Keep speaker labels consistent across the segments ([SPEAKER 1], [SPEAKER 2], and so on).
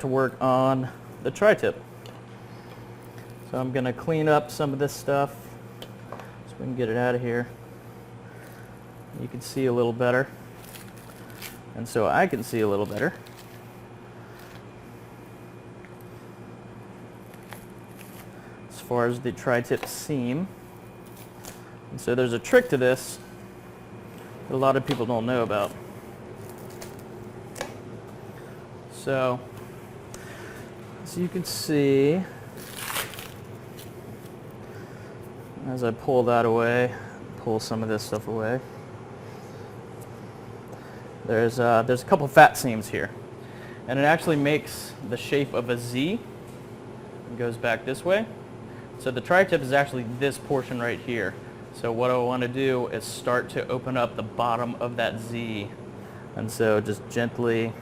[SPEAKER 1] to work on the tri-tip. So I'm going to clean up some of this stuff so we can get it out of here. You can see a little better, and so I can see a little better. As far as the tri-tip seam. And so there's a trick to this that a lot of people don't know about. So, as you can see, as I pull that away, pull some of this stuff away, there's a couple fat seams here, and it actually makes the shape of a Z. It goes back this way. So the tri-tip is actually this portion right here. So what I want to do is start to open up the bottom of that Z, and so just gently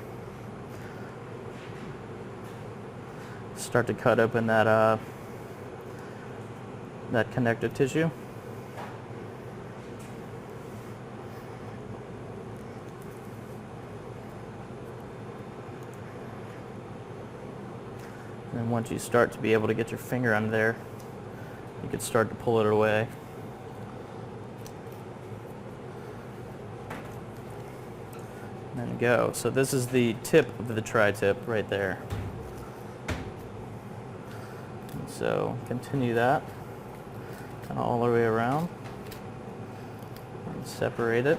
[SPEAKER 1] start to cut open that that connective tissue. And once you start to be able to get your finger under there, you can start to pull it away. There you go. So this is the tip of the tri-tip right there. And so continue that kind of all the way around and separate it.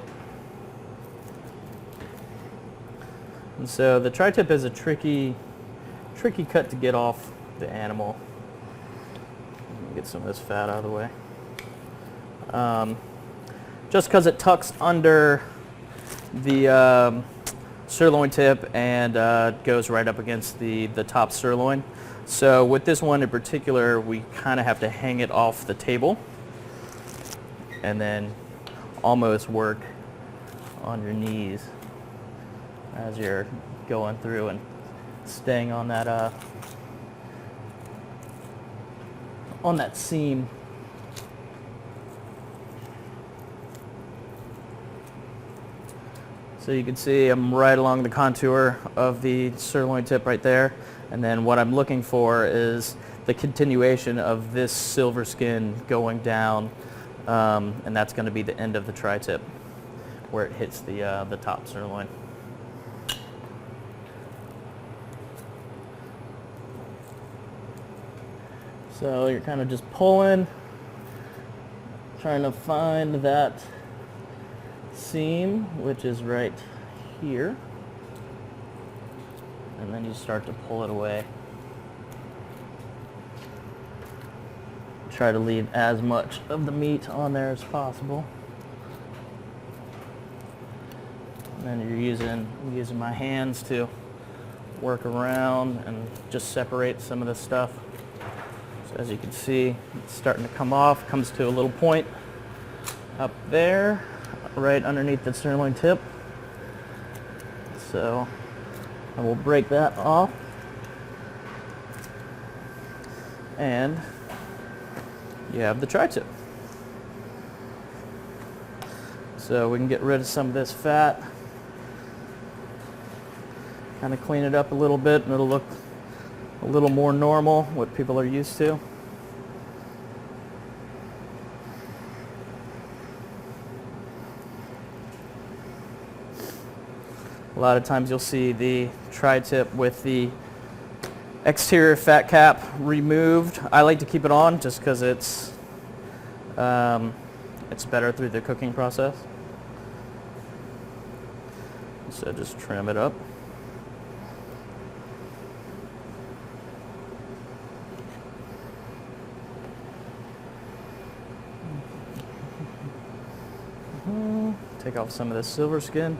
[SPEAKER 1] And so the tri-tip is a tricky cut to get off the animal. Get some of this fat out of the way. Just because it tucks under the sirloin tip and goes right up against the top sirloin. So with this one in particular, we kind of have to hang it off the table and then almost work on your knees as you're going through and staying on that seam. So you can see I'm right along the contour of the sirloin tip right there, and then what I'm looking for is the continuation of this silver skin going down, and that's going to be the end of the tri-tip where it hits the top sirloin. So you're kind of just pulling, trying to find that seam, which is right here, and then you start to pull it away. Try to leave as much of the meat on there as possible. And then you're using my hands to work around and just separate some of the stuff. So as you can see, it's starting to come off, comes to a little point up there, right underneath the sirloin tip. So I will break that off, and you have the tri-tip. So we can get rid of some of this fat, kind of clean it up a little bit, and it'll look a little more normal, what people are used to. A lot of times you'll see the tri-tip with the exterior fat cap removed. I like to keep it on just because it's better through the cooking process. So just trim it up. Take off some of this silver skin.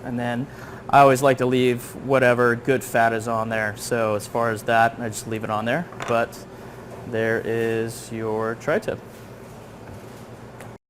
[SPEAKER 1] And then I always like to leave whatever good fat is on there. So as far as that, I just leave it on there. But there is your tri-tip.